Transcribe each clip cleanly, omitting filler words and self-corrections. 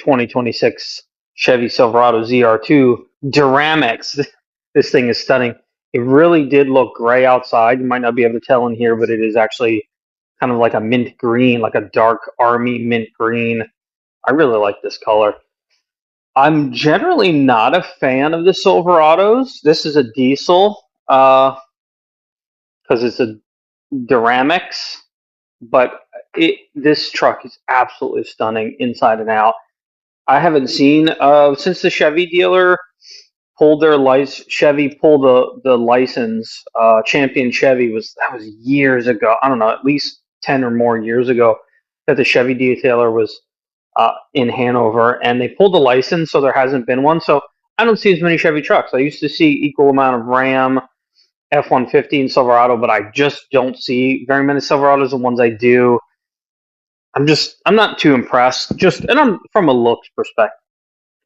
2026 Chevy Silverado ZR2 Duramax. This thing is stunning. It really did look gray outside. You might not be able to tell in here, but it is actually kind of like a mint green, like a dark army mint green. I really like this color. I'm generally not a fan of the Silverados. This is a diesel because it's a Duramax, but this truck is absolutely stunning inside and out. I haven't seen since the Chevy dealer pulled their license. Chevy pulled the license. Champion Chevy was years ago. I don't know, at least 10 or more years ago that the Chevy detailer was in Hanover, and they pulled the license, so there hasn't been one. So I don't see as many Chevy trucks. I used to see equal amount of Ram, F-150, and Silverado, but I just don't see very many Silverados. The ones I do, I'm not too impressed. And I'm from a looks perspective,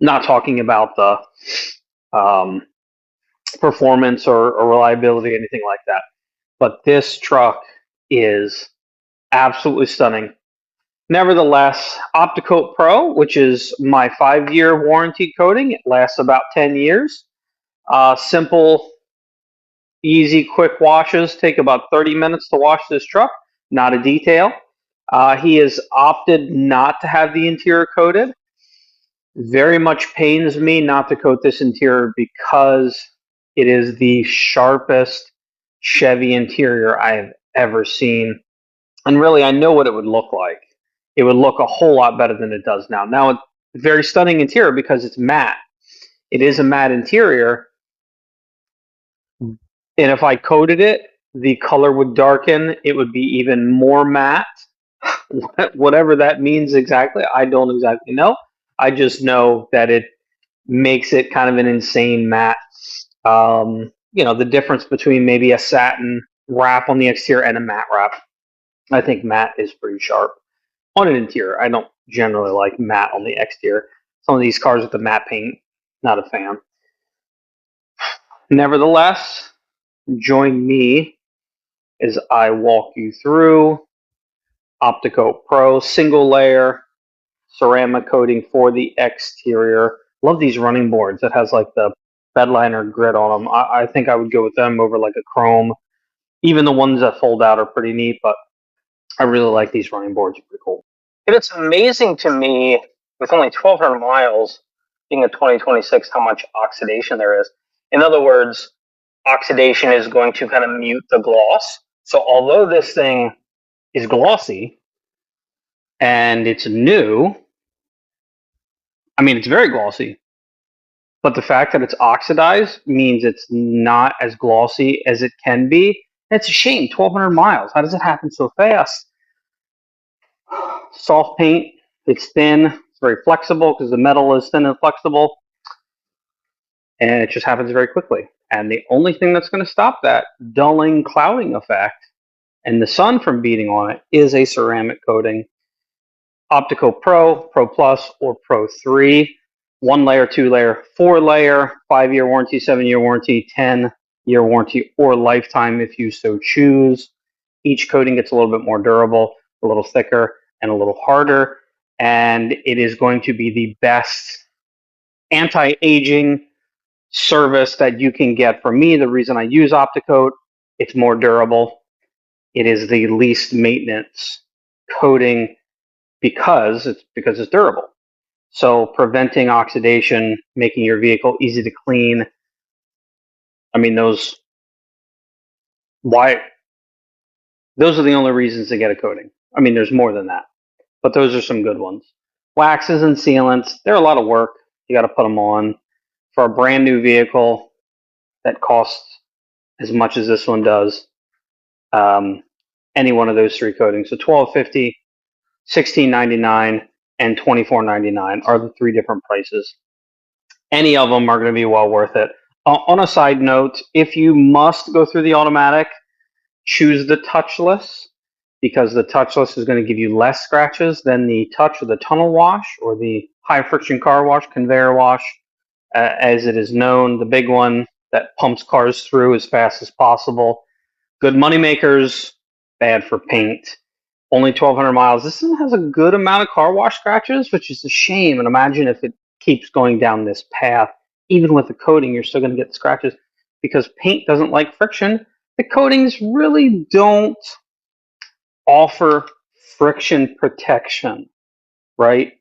not talking about the performance or reliability, anything like that. But this truck is absolutely stunning. Nevertheless, Opti-Coat Pro, which is my 5-year warranty coating, it lasts about 10 years. Simple, easy, quick washes. Take about 30 minutes to wash this truck. Not a detail. He has opted not to have the interior coated. Very much pains me not to coat this interior because it is the sharpest Chevy interior I have ever seen. And really, I know what it would look like. It would look a whole lot better than it does now. Now, it's a very stunning interior because it's matte. It is a matte interior. And if I coated it, the color would darken. It would be even more matte. Whatever that means exactly, I don't exactly know. I just know that it makes it kind of an insane matte. The difference between maybe a satin wrap on the exterior and a matte wrap. I think matte is pretty sharp on an interior. I don't generally like matte on the exterior. Some of these cars with the matte paint, not a fan. Nevertheless, join me as I walk you through Opti-Coat Pro single layer ceramic coating for the exterior. Love these running boards. It has like the bedliner grid on them. I think I would go with them over like a chrome. Even the ones that fold out are pretty neat, but I really like these running boards. They're pretty cool. And it's amazing to me, with only 1,200 miles, being a 2026, how much oxidation there is. In other words, oxidation is going to kind of mute the gloss. So although this thing is glossy and it's new, I mean, it's very glossy, but the fact that it's oxidized means it's not as glossy as it can be. It's a shame, 1,200 miles. How does it happen so fast? Soft paint, it's thin, it's very flexible because the metal is thin and flexible, and it just happens very quickly. And the only thing that's going to stop that dulling, clouding effect and the sun from beating on it is a ceramic coating. Opti-Coat Pro, Pro Plus, or Pro 3. 1 layer, 2 layer, 4 layer, 5-year warranty, 7-year warranty, 10-year warranty, or lifetime if you so choose. Each coating gets a little bit more durable, a little thicker, and a little harder. And it is going to be the best anti-aging service that you can get from me. The reason I use Opti-Coat, it's more durable. It is the least maintenance coating because it's durable. So preventing oxidation, making your vehicle easy to clean. I mean, those are the only reasons to get a coating. I mean, there's more than that, but those are some good ones. Waxes and sealants, they're a lot of work. You got to put them on. For a brand new vehicle that costs as much as this one does, any one of those 3 coatings. So $1,250, $1,699, and $2,499 are the 3 different prices. Any of them are going to be well worth it. On a side note, if you must go through the automatic, choose the touchless, because the touchless is going to give you less scratches than the touch or the tunnel wash or the high friction car wash, conveyor wash, as it is known, the big one that pumps cars through as fast as possible. Good money makers, bad for paint. Only 1,200 miles. This one has a good amount of car wash scratches, which is a shame. And imagine if it keeps going down this path. Even with the coating, you're still going to get scratches because paint doesn't like friction. The coatings really don't offer friction protection, right?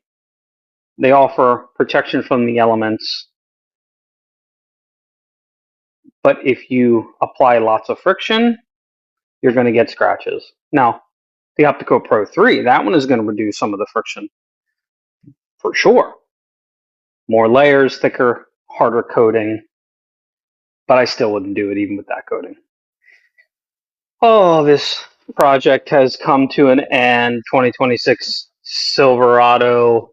They offer protection from the elements. But if you apply lots of friction, you're going to get scratches. Now, the Opti-Coat Pro 3, that one is going to reduce some of the friction for sure. More layers, thicker, harder coating, but I still wouldn't do it even with that coating. Oh, this project has come to an end. 2026 Silverado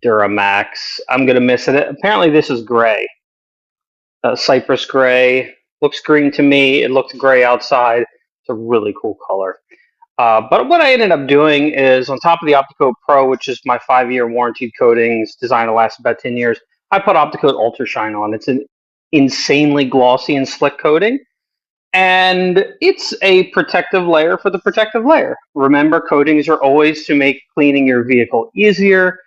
Duramax. I'm going to miss it. Apparently this is gray. Cypress gray. Looks green to me. It looks gray outside. It's a really cool color. But what I ended up doing is on top of the Opti-Coat Pro, which is my 5-year warranted coatings designed to last about 10 years, I put Opti-Coat Ultra Shine on. It's an insanely glossy and slick coating. And it's a protective layer for the protective layer. Remember, coatings are always to make cleaning your vehicle easier.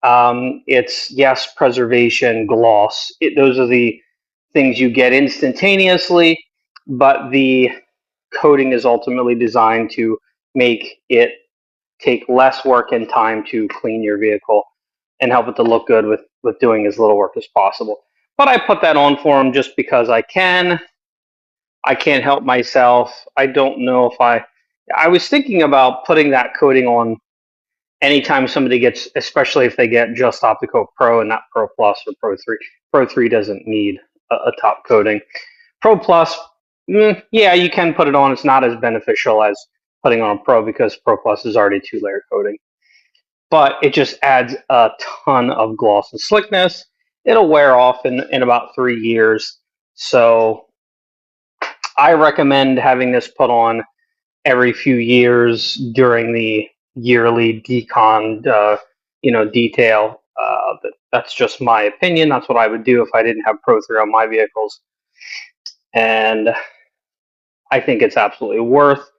It's, yes, preservation, gloss. Those are the things you get instantaneously, but the coating is ultimately designed to make it take less work and time to clean your vehicle and help it to look good with doing as little work as possible. But I put that on for them just because I can. I can't help myself. I don't know if I was thinking about putting that coating on anytime somebody gets, especially if they get just Opti-Coat Pro and not Pro Plus or Pro 3. Pro 3 doesn't need a top coating. Pro Plus, yeah, you can put it on. It's not as beneficial as putting on a Pro because Pro Plus is already 2-layer coating. But it just adds a ton of gloss and slickness. It'll wear off in about 3 years. So I recommend having this put on every few years during the yearly decon, detail. That's just my opinion. That's what I would do if I didn't have Pro 3 on my vehicles. And I think it's absolutely worth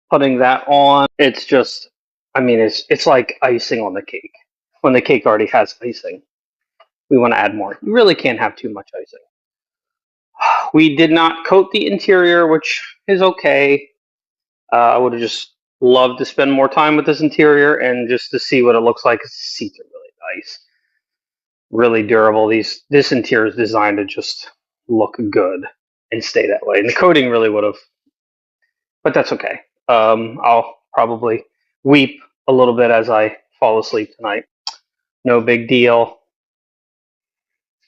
putting that on. It's just, it's like icing on the cake. When the cake already has icing, we want to add more. You really can't have too much icing. We did not coat the interior, which is okay. I would have just loved to spend more time with this interior and just to see what it looks like. The seats are really nice, really durable. This interior is designed to just look good and stay that way. And the coating really would have, but that's okay. I'll probably weep a little bit as I fall asleep tonight. No big deal.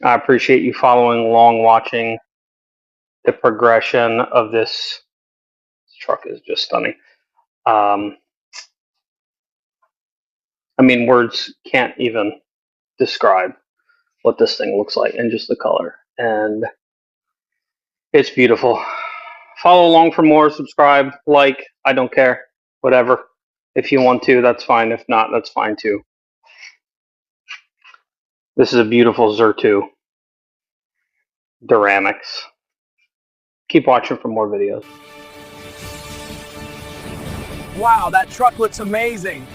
I appreciate you following along, watching the progression of this. This truck is just stunning. Words can't even describe what this thing looks like and just the color. And it's beautiful. Follow along for more, subscribe, like, I don't care, whatever. If you want to, that's fine. If not, that's fine too. This is a beautiful ZR2 Duramax. Keep watching for more videos. Wow, that truck looks amazing.